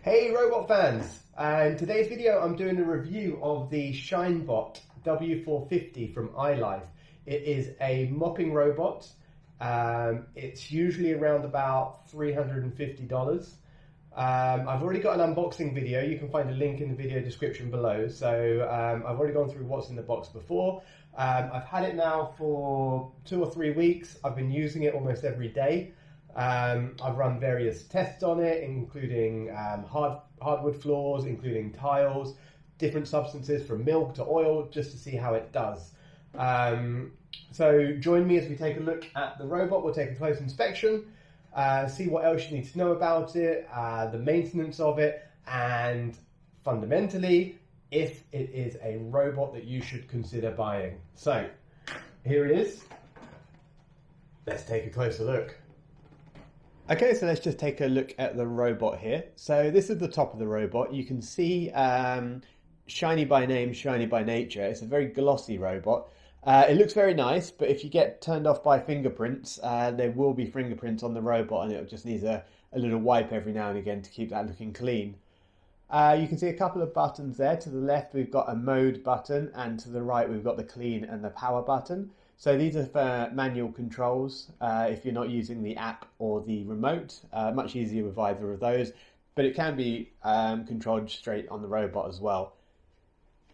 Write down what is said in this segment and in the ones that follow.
Hey robot fans, and in today's video I'm doing a review of the ShineBot W450 from iLife. It is a mopping robot. It's usually around about $350. I've already got an unboxing video. You can find a link in the video description below. So I've already gone through what's in the box before. I've had it now for 2 or 3 weeks. I've been using it almost every day. I've run various tests on it, including hardwood floors, including tiles, different substances from milk to oil, just to see how it does. So join me as we take a look at the robot. We'll take a close inspection, see what else you need to know about it, the maintenance of it, and fundamentally, if it is a robot that you should consider buying. So here it is. Let's take a closer look. Okay, so let's just take a look at the robot here. So this is the top of the robot. You can see shiny by name, shiny by nature. It's a very glossy robot. It looks very nice, but if you get turned off by fingerprints, there will be fingerprints on the robot, and it just needs a little wipe every now and again to keep that looking clean. You can see a couple of buttons there. To the left we've got a mode button, and to the right we've got the clean and the power button. So these are for manual controls if you're not using the app or the remote. Much easier with either of those, but it can be controlled straight on the robot as well.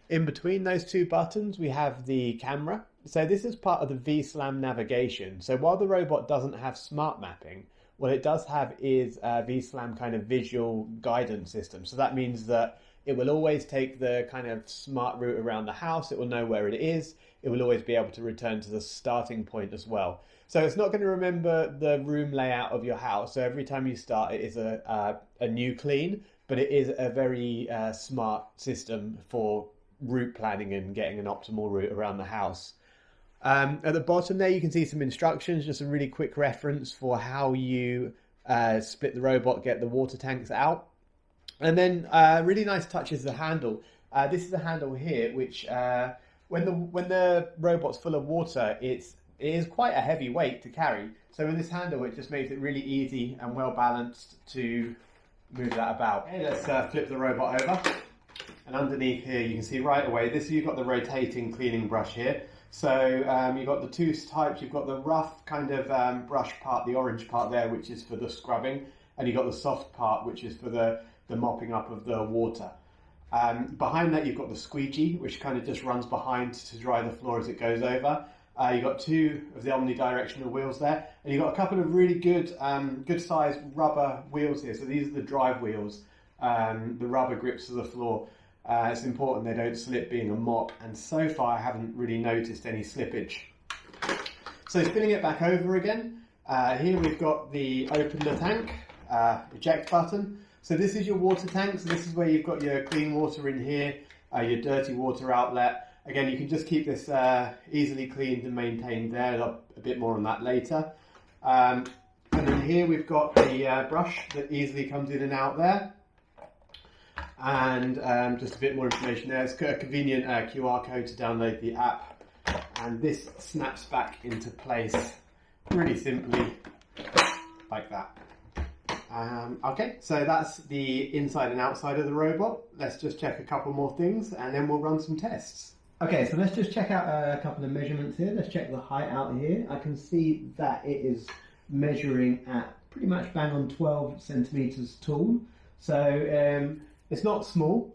In between those two buttons we have the camera. So this is part of the VSLAM navigation. So while the robot doesn't have smart mapping, what it does have is a VSLAM kind of visual guidance system. So that means that it will always take the kind of smart route around the house. It will know where it is. It will always be able to return to the starting point as well. So it's not going to remember the room layout of your house. So every time you start, it is a new clean, but it is a very smart system for route planning and getting an optimal route around the house. At the bottom there, you can see some instructions, just a really quick reference for how you split the robot, get the water tanks out. And then really nice touch is the handle. This is the handle here, which when the robot's full of water, it is quite a heavy weight to carry. So with this handle, it just makes it really easy and well balanced to move that about. Okay, let's flip the robot over. And underneath here, you can see right away, you've got the rotating cleaning brush here. So you've got the two types. You've got the rough kind of brush part, the orange part there, which is for the scrubbing. And you've got the soft part, which is for the mopping up of the water. Behind that you've got the squeegee, which kind of just runs behind to dry the floor as it goes over. You've got 2 of the omnidirectional wheels there, and you've got a couple of really good sized rubber wheels here. So these are the drive wheels, the rubber grips to the floor. It's important they don't slip being a mop, and so far I haven't really noticed any slippage. So spinning it back over again, here we've got the open the tank, eject button. So this is your water tank, so this is where you've got your clean water in here, your dirty water outlet. Again, you can just keep this easily cleaned and maintained there. A bit more on that later. And then here we've got the brush that easily comes in and out there. And just a bit more information there. It's got a convenient QR code to download the app. And this snaps back into place really simply like that. Okay, so that's the inside and outside of the robot. Let's just check a couple more things and then we'll run some tests. Okay, so let's just check out a couple of measurements here. Let's check the height out here. I can see that it is measuring at pretty much bang on 12 centimeters tall. So it's not small.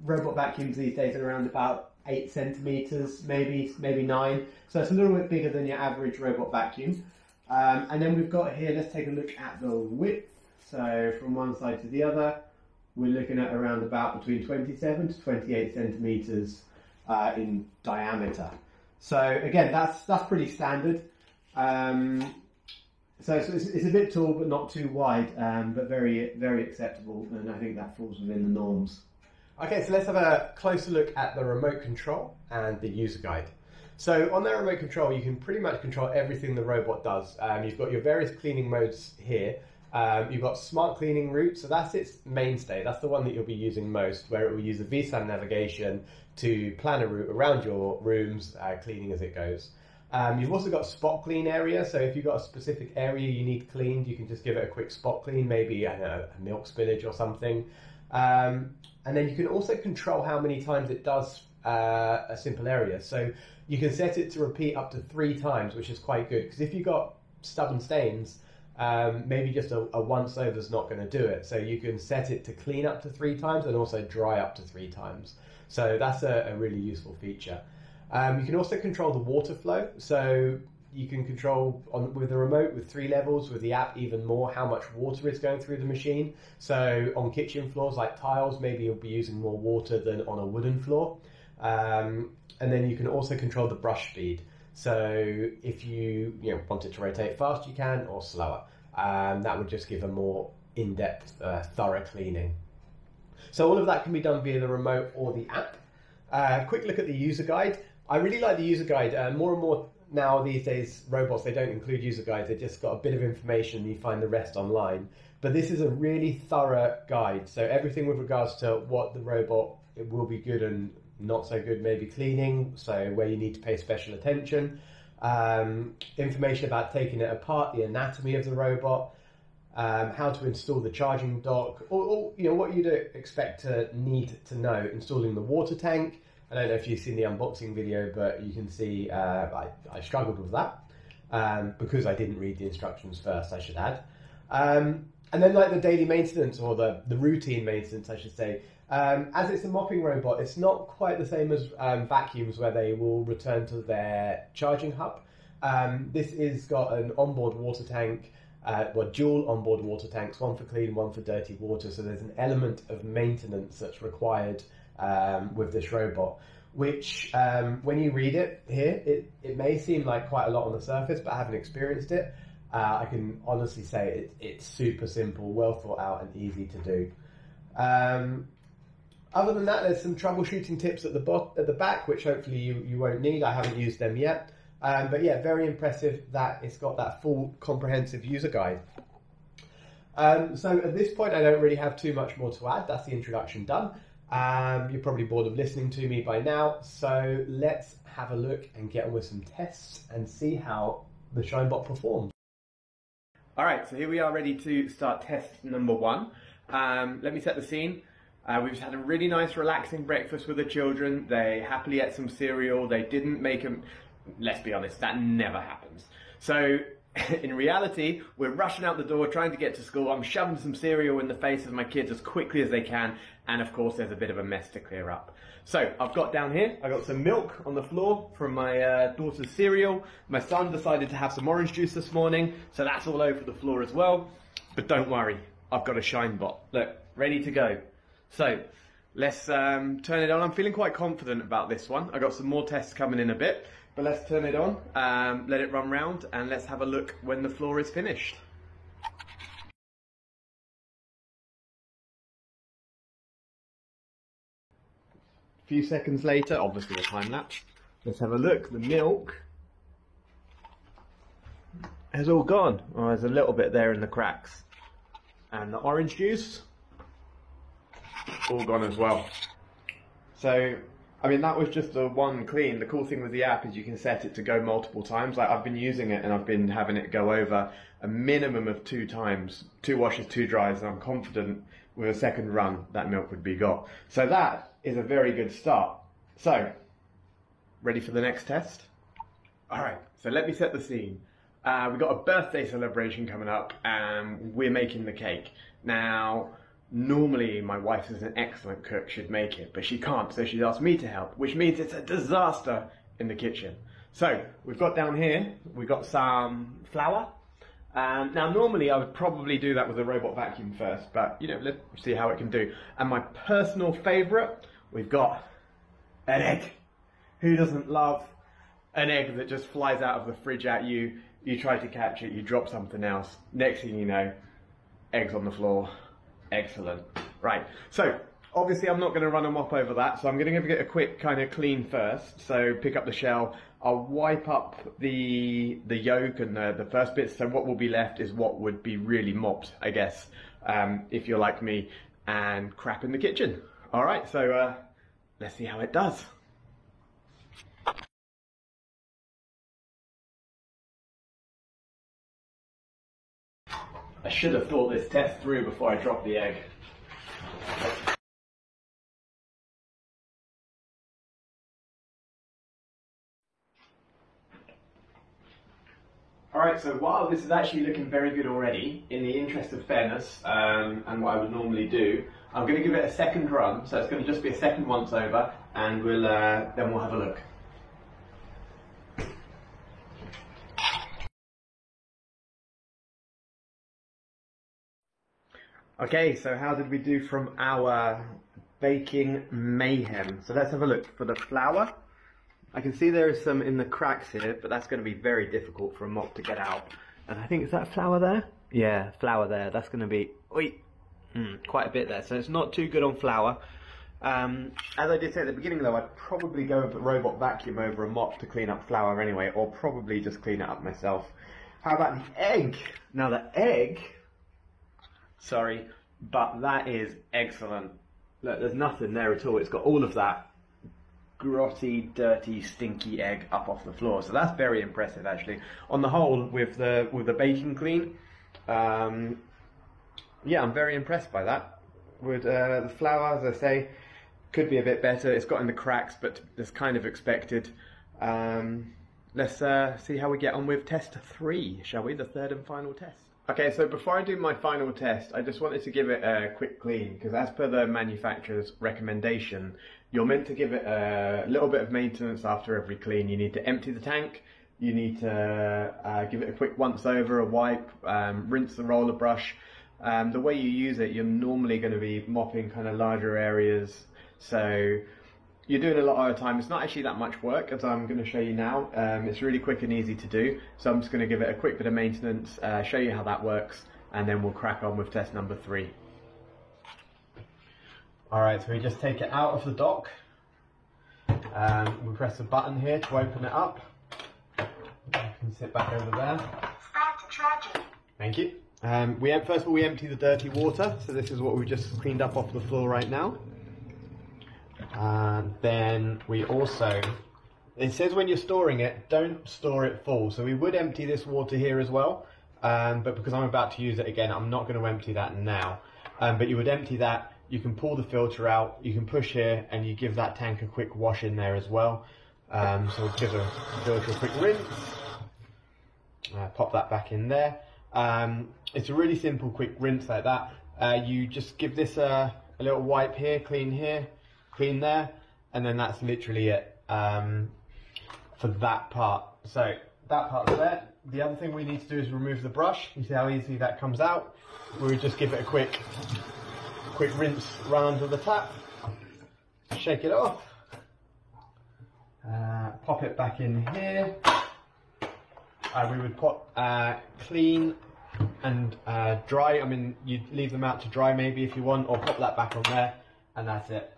Robot vacuums these days are around about 8 centimeters, maybe 9. So it's a little bit bigger than your average robot vacuum. And then we've got here, let's take a look at the width. So from one side to the other, we're looking at around about between 27 to 28 centimeters in diameter. So again, that's pretty standard. So it's a bit tall, but not too wide, but very, very acceptable. And I think that falls within the norms. Okay, so let's have a closer look at the remote control and the user guide. So on that remote control, you can pretty much control everything the robot does. You've got your various cleaning modes here. You've got smart cleaning route, so that's its mainstay. That's the one that you'll be using most, where it will use the VSLAM navigation to plan a route around your rooms, cleaning as it goes. You've also got spot clean area, so if you've got a specific area you need cleaned, you can just give it a quick spot clean, maybe I don't know, a milk spillage or something. And then you can also control how many times it does a simple area. So you can set it to repeat up to 3 times, which is quite good, because if you've got stubborn stains, maybe just a once over is not going to do it. So you can set it to clean up to 3 times and also dry up to 3 times. So that's a really useful feature. You can also control the water flow. So you can control with the remote with 3 levels, with the app even more, how much water is going through the machine. So on kitchen floors like tiles, maybe you'll be using more water than on a wooden floor. And then you can also control the brush speed. So if you want it to rotate fast, you can, or slower. That would just give a more in-depth, thorough cleaning. So all of that can be done via the remote or the app. Quick look at the user guide. I really like the user guide. More and more now these days, robots, they don't include user guides. They just got a bit of information and you find the rest online. But this is a really thorough guide. So everything with regards to what the robot, it will be good and not so good, maybe cleaning, so where you need to pay special attention, information about taking it apart, the anatomy of the robot, how to install the charging dock, or what you'd expect to need to know, installing the water tank. I don't know if you've seen the unboxing video, but you can see I struggled with that because I didn't read the instructions first, I should add. And then like the daily maintenance, or the routine maintenance, I should say. As it's a mopping robot, it's not quite the same as vacuums, where they will return to their charging hub. This is got an onboard water tank, dual onboard water tanks, one for clean, one for dirty water. So there's an element of maintenance that's required with this robot, which when you read it here, it may seem like quite a lot on the surface, but I haven't experienced it. I can honestly say it's super simple, well thought out and easy to do. Other than that, there's some troubleshooting tips at the back, which hopefully you won't need. I haven't used them yet. But yeah, very impressive that it's got that full comprehensive user guide. So at this point, I don't really have too much more to add. That's the introduction done. You're probably bored of listening to me by now. So let's have a look and get on with some tests and see how the ShineBot performs. All right, so here we are ready to start test number 1. Let me set the scene. We've just had a really nice relaxing breakfast with the children. They happily ate some cereal. They didn't make them, let's be honest, that never happens. So in reality, we're rushing out the door trying to get to school. I'm shoving some cereal in the face of my kids as quickly as they can. And of course, there's a bit of a mess to clear up. So I've got down here, I've got some milk on the floor from my daughter's cereal. My son decided to have some orange juice this morning, so that's all over the floor as well. But don't worry, I've got a ShineBot. Look, ready to go. So let's turn it on. I'm feeling quite confident about this one. I've got some more tests coming in a bit, but let's turn it on, let it run round, and let's have a look when the floor is finished. A few seconds later, obviously a time lapse, let's have a look. The milk has all gone. Oh, there's a little bit there in the cracks. And the orange juice, all gone as well. So, I mean, that was just a one clean. The cool thing with the app is you can set it to go multiple times. Like, I've been using it and I've been having it go over a minimum of 2 times, 2 washes, 2 dries, and I'm confident with a second run that milk would be got. So that is a very good start. So, ready for the next test? All right, so let me set the scene. We've got a birthday celebration coming up and we're making the cake. Now, normally my wife is an excellent cook, she'd make it, but she can't, so she's asked me to help, which means it's a disaster in the kitchen. So, we've got down here, we've got some flour. Now normally I would probably do that with a robot vacuum first, but let's see how it can do. And my personal favourite, we've got an egg. Who doesn't love an egg that just flies out of the fridge at you? You try to catch it, you drop something else. Next thing you know, eggs on the floor. Excellent. Right, so obviously I'm not going to run a mop over that, so I'm going to give it a quick kind of clean first. So pick up the shell, I'll wipe up the yolk and the first bits, so what will be left is what would be really mopped, I guess, if you're like me, and crap in the kitchen. Alright, so let's see how it does. I should have thought this test through before I dropped the egg. Alright, so while this is actually looking very good already, in the interest of fairness, and what I would normally do, I'm going to give it a second run, so it's going to just be a second once over, and then we'll have a look. Okay, so how did we do from our baking mayhem? So let's have a look. For the flour, I can see there is some in the cracks here, but that's going to be very difficult for a mop to get out. And I think, is that flour there? Yeah, flour there. That's going to be quite a bit there. So it's not too good on flour. As I did say at the beginning though, I'd probably go with a robot vacuum over a mop to clean up flour anyway, or probably just clean it up myself. How about the egg? Now the egg, sorry, but that is excellent. Look, there's nothing there at all. It's got all of that grotty, dirty, stinky egg up off the floor. So that's very impressive actually. On the whole, with the baking clean, yeah, I'm very impressed by that. With the flour, as I say, could be a bit better. It's got in the cracks, but that's kind of expected. Let's see how we get on with test 3, shall we? The third and final test. Okay, so before I do my final test, I just wanted to give it a quick clean, because as per the manufacturer's recommendation, you're meant to give it a little bit of maintenance after every clean. You need to empty the tank, you need to give it a quick once over, a wipe, rinse the roller brush. The way you use it, you're normally going to be mopping kind of larger areas, so you're doing a lot at a time. It's not actually that much work, as I'm going to show you now. It's really quick and easy to do, so I'm just going to give it a quick bit of maintenance, show you how that works, and then we'll crack on with test number 3. Alright, so we just take it out of the dock, we press the button here to open it up. You can sit back over there. Start charging. Thank you. First of all, we empty the dirty water, so this is what we've just cleaned up off the floor right now. And then we also, it says when you're storing it, don't store it full. So we would empty this water here as well, but because I'm about to use it again, I'm not going to empty that now. But you would empty that, you can pull the filter out, you can push here, and you give that tank a quick wash in there as well. So we'll give the filter a quick rinse, pop that back in there. It's a really simple quick rinse like that. You just give this a little wipe here, clean there, and then that's literally it for that part. So that part's there. The other thing we need to do is remove the brush. You see how easy that comes out? We would just give it a quick rinse, run under the tap, shake it off, pop it back in here. We would put clean and dry. I mean, you'd leave them out to dry maybe if you want, or pop that back on there, and that's it.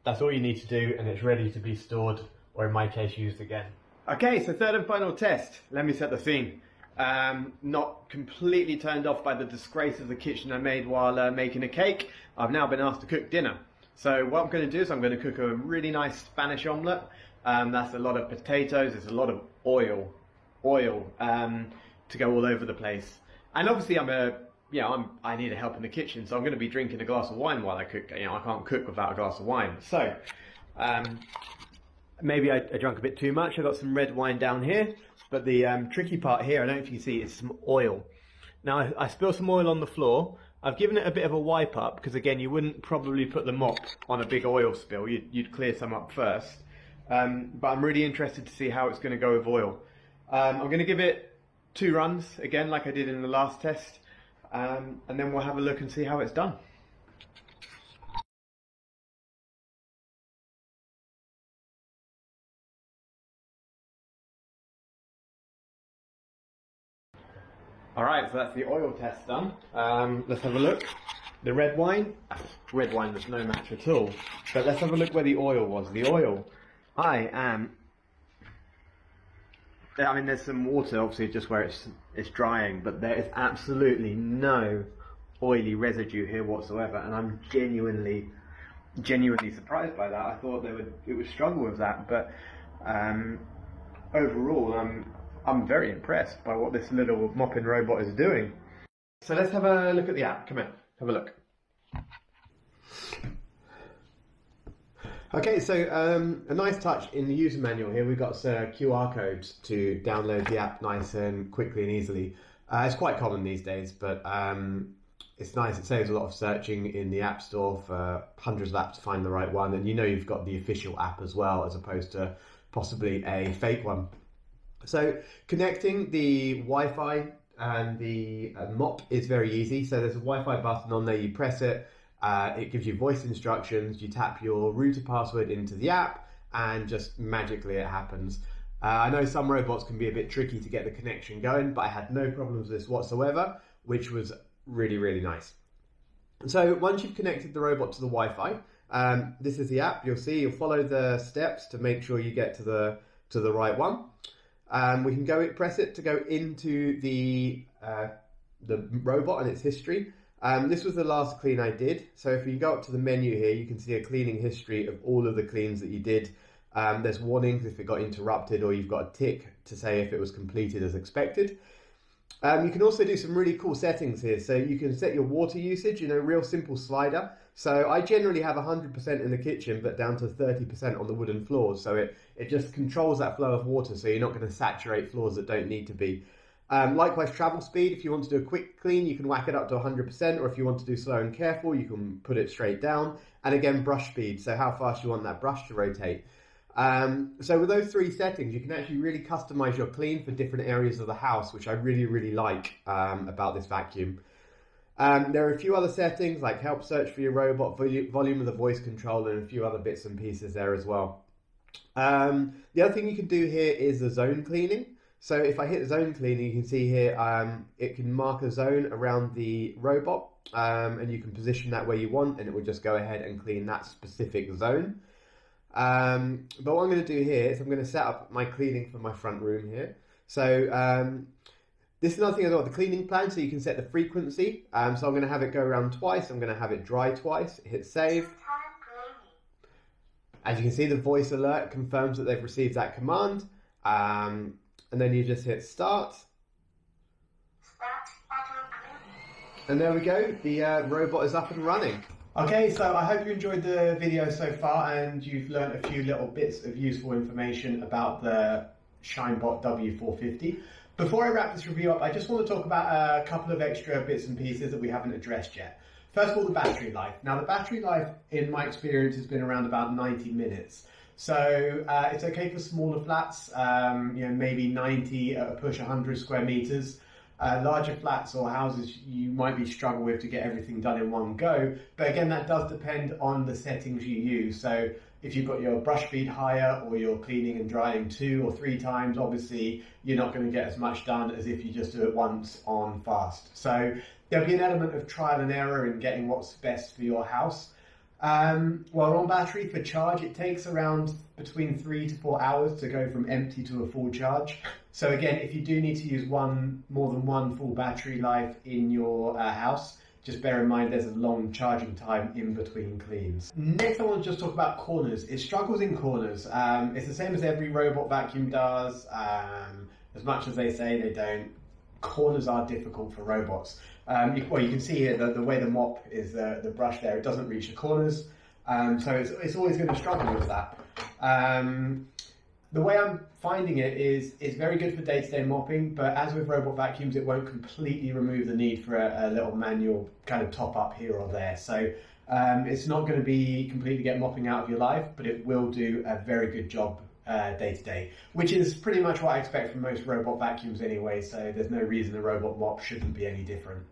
That's all you need to do, and it's ready to be stored, or in my case, used again. Okay, so third and final test. Let me set the scene. Not completely turned off by the disgrace of the kitchen I made while making a cake. I've now been asked to cook dinner. So what I'm going to do is I'm going to cook a really nice Spanish omelette. That's a lot of potatoes, it's a lot of oil to go all over the place. And obviously I need a help in the kitchen, so I'm going to be drinking a glass of wine while I cook. You know, I can't cook without a glass of wine. So maybe I drank a bit too much. I got some red wine down here, but the tricky part here, I don't know if you can see, is some oil. Now I spilled some oil on the floor. I've given it a bit of a wipe up, because again, you wouldn't probably put the mop on a big oil spill. You'd clear some up first. But I'm really interested to see how it's going to go with oil. I'm going to give it 2 runs, again, like I did in the last test, and then we'll have a look and see how it's done. Alright, so that's the oil test done. Let's have a look. The red wine was no match at all. But let's have a look where the oil was. The oil, I mean, there's some water, obviously, just where it's drying, but there is absolutely no oily residue here whatsoever, and I'm genuinely surprised by that. I thought it would struggle with that, but overall, I'm very impressed by what this little mopping robot is doing. So let's have a look at the app. Come in, have a look. Okay, so a nice touch in the user manual here, we've got QR codes to download the app nice and quickly and easily. It's quite common these days, but it's nice. It saves a lot of searching in the App Store for hundreds of apps to find the right one, and you know you've got the official app as well, as opposed to possibly a fake one. So connecting the Wi-Fi and the mop is very easy. So there's a Wi-Fi button on there, you press it, it gives you voice instructions, you tap your router password into the app, and just magically it happens. I know some robots can be a bit tricky to get the connection going, but I had no problems with this whatsoever, which was really, really nice. So once you've connected the robot to the Wi-Fi, this is the app. You'll follow the steps to make sure you get to the right one. We can press it to go into the robot and its history. This was the last clean I did. So if you go up to the menu here, you can see a cleaning history of all of the cleans that you did. There's warnings if it got interrupted, or you've got a tick to say if it was completed as expected. You can also do some really cool settings here. So you can set your water usage in a real simple slider. So I generally have 100% in the kitchen, but down to 30% on the wooden floors. So it just controls that flow of water, so you're not going to saturate floors that don't need to be. Likewise, travel speed. If you want to do a quick clean, you can whack it up to 100%, or if you want to do slow and careful, you can put it straight down. And again, brush speed, so how fast you want that brush to rotate. So with those three settings, you can actually really customize your clean for different areas of the house, which I really, really like about this vacuum. There are a few other settings like help search for your robot, volume of the voice control, and a few other bits and pieces there as well. The other thing you can do here is the zone cleaning. So if I hit zone cleaning, you can see here it can mark a zone around the robot, and you can position that where you want, and it will just go ahead and clean that specific zone. But what I'm going to do here is I'm going to set up my cleaning for my front room here. So this is another thing as well, the cleaning plan, so you can set the frequency. So I'm going to have it go around twice, I'm going to have it dry twice, hit save. As you can see, the voice alert confirms that they've received that command. And then you just hit start. And there we go, the robot is up and running. Okay, so I hope you enjoyed the video so far and you've learned a few little bits of useful information about the ShineBot W450. Before I wrap this review up, I just want to talk about a couple of extra bits and pieces that we haven't addressed yet. First of all, the battery life. Now, the battery life, in my experience, has been around about 90 minutes. So it's okay for smaller flats, maybe 90 at a push 100 square meters. Larger flats or houses you might be struggle with to get everything done in one go, but again that does depend on the settings you use. So if you've got your brush speed higher or you're cleaning and drying 2 or 3 times, obviously you're not going to get as much done as if you just do it once on fast. So there'll be an element of trial and error in getting what's best for your house. Well, on battery for charge, it takes around between 3 to 4 hours to go from empty to a full charge. So again, if you do need to use more than one full battery life in your house, just bear in mind there's a long charging time in between cleans. Next, I want to just talk about corners. It struggles in corners. It's the same as every robot vacuum does. As much as they say they don't, corners are difficult for robots. You can see here the way the mop is the brush there, it doesn't reach the corners, so it's always going to struggle with that. The way I'm finding it is it's very good for day-to-day mopping, but as with robot vacuums, it won't completely remove the need for a little manual kind of top up here or there. So it's not going to be completely get mopping out of your life, but it will do a very good job day to day, which is pretty much what I expect from most robot vacuums anyway, so there's no reason a robot mop shouldn't be any different.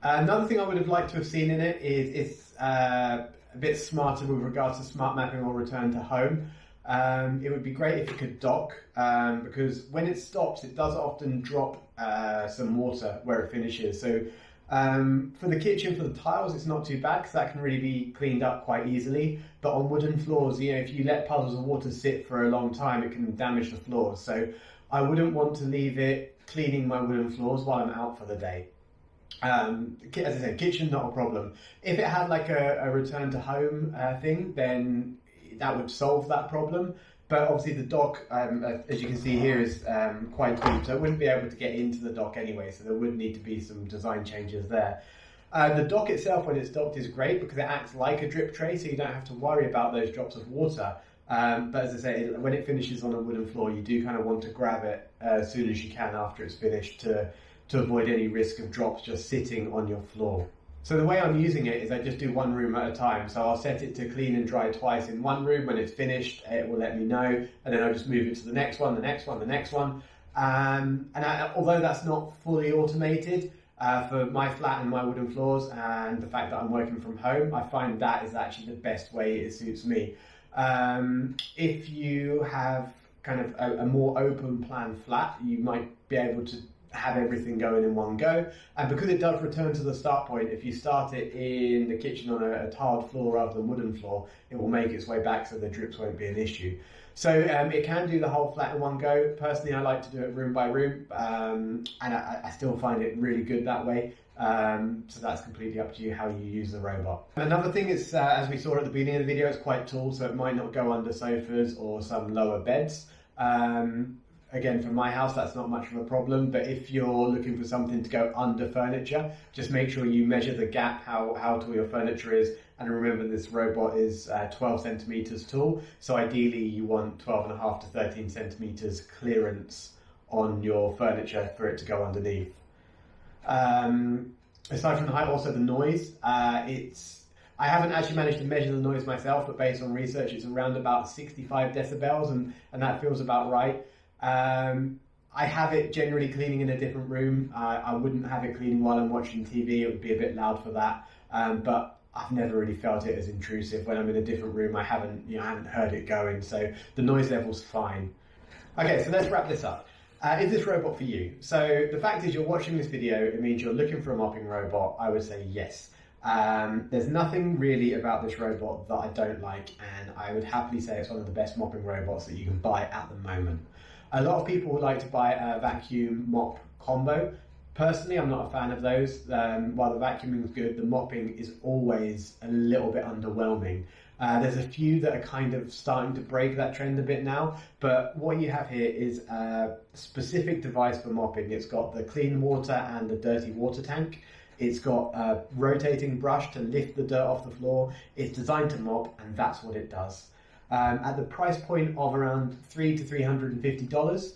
Another thing I would have liked to have seen in it is it's a bit smarter with regards to smart mapping or return to home. It would be great if it could dock, because when it stops it does often drop some water where it finishes. So for the kitchen, for the tiles, it's not too bad because that can really be cleaned up quite easily. But on wooden floors, if you let puddles of water sit for a long time, it can damage the floors. So I wouldn't want to leave it cleaning my wooden floors while I'm out for the day. As I said, kitchen, not a problem. If it had like a return to home thing, then that would solve that problem. But obviously the dock, as you can see here, is quite deep, so it wouldn't be able to get into the dock anyway, so there would need to be some design changes there. The dock itself, when it's docked, is great because it acts like a drip tray, so you don't have to worry about those drops of water. But as I say, when it finishes on a wooden floor, you do kind of want to grab it as soon as you can after it's finished to avoid any risk of drops just sitting on your floor. So the way I'm using it is I just do one room at a time. So I'll set it to clean and dry twice in one room. When it's finished, it will let me know, and then I'll just move it to the next one, the next one, the next one. Although that's not fully automated, for my flat and my wooden floors and the fact that I'm working from home, I find that is actually the best way it suits me. If you have kind of a more open plan flat, you might be able to have everything going in one go, and because it does return to the start point, if you start it in the kitchen on a tiled floor rather than wooden floor, it will make its way back, so the drips won't be an issue. So it can do the whole flat in one go. Personally, I like to do it room by room, and I still find it really good that way. So that's completely up to you how you use the robot. Another thing is, as we saw at the beginning of the video, it's quite tall, so it might not go under sofas or some lower beds. Again, for my house, that's not much of a problem, but if you're looking for something to go under furniture, just make sure you measure the gap, how tall your furniture is, and remember this robot is 12 centimeters tall, so ideally you want 12.5 to 13 centimeters clearance on your furniture for it to go underneath. Aside from the height, also the noise, I haven't actually managed to measure the noise myself, but based on research, it's around about 65 decibels, and that feels about right. I have it generally cleaning in a different room. I wouldn't have it cleaning while I'm watching TV. It would be a bit loud for that. But I've never really felt it as intrusive. When I'm in a different room, I haven't heard it going. So the noise level's fine. Okay, so let's wrap this up. Is this robot for you? So the fact is, you're watching this video, it means you're looking for a mopping robot. I would say yes. There's nothing really about this robot that I don't like, and I would happily say it's one of the best mopping robots that you can buy at the moment. A lot of people would like to buy a vacuum mop combo. Personally, I'm not a fan of those. While the vacuuming is good, the mopping is always a little bit underwhelming. There's a few that are kind of starting to break that trend a bit now, but what you have here is a specific device for mopping. It's got the clean water and the dirty water tank. It's got a rotating brush to lift the dirt off the floor. It's designed to mop, and that's what it does. At the price point of around $300 to $350,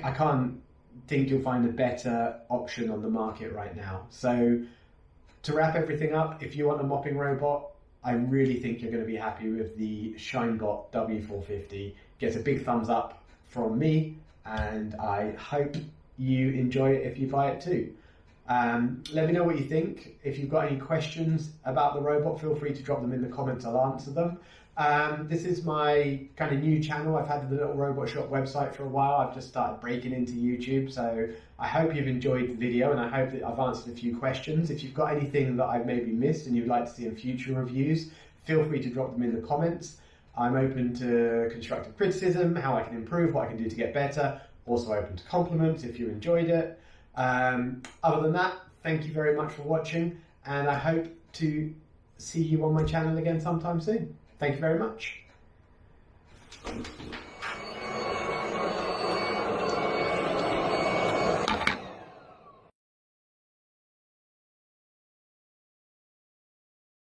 I can't think you'll find a better option on the market right now. So to wrap everything up, if you want a mopping robot, I really think you're going to be happy with the ShineBot W450. Gets a big thumbs up from me, and I hope you enjoy it if you buy it too. Let me know what you think. If you've got any questions about the robot, feel free to drop them in the comments. I'll answer them. This is my kind of new channel. I've had the Little Robot Shop website for a while. I've just started breaking into YouTube, so I hope you've enjoyed the video, and I hope that I've answered a few questions. If you've got anything that I've maybe missed and you'd like to see in future reviews, feel free to drop them in the comments. I'm open to constructive criticism, how I can improve, what I can do to get better. Also open to compliments if you enjoyed it. Other than that, thank you very much for watching, and I hope to see you on my channel again sometime soon. Thank you very much.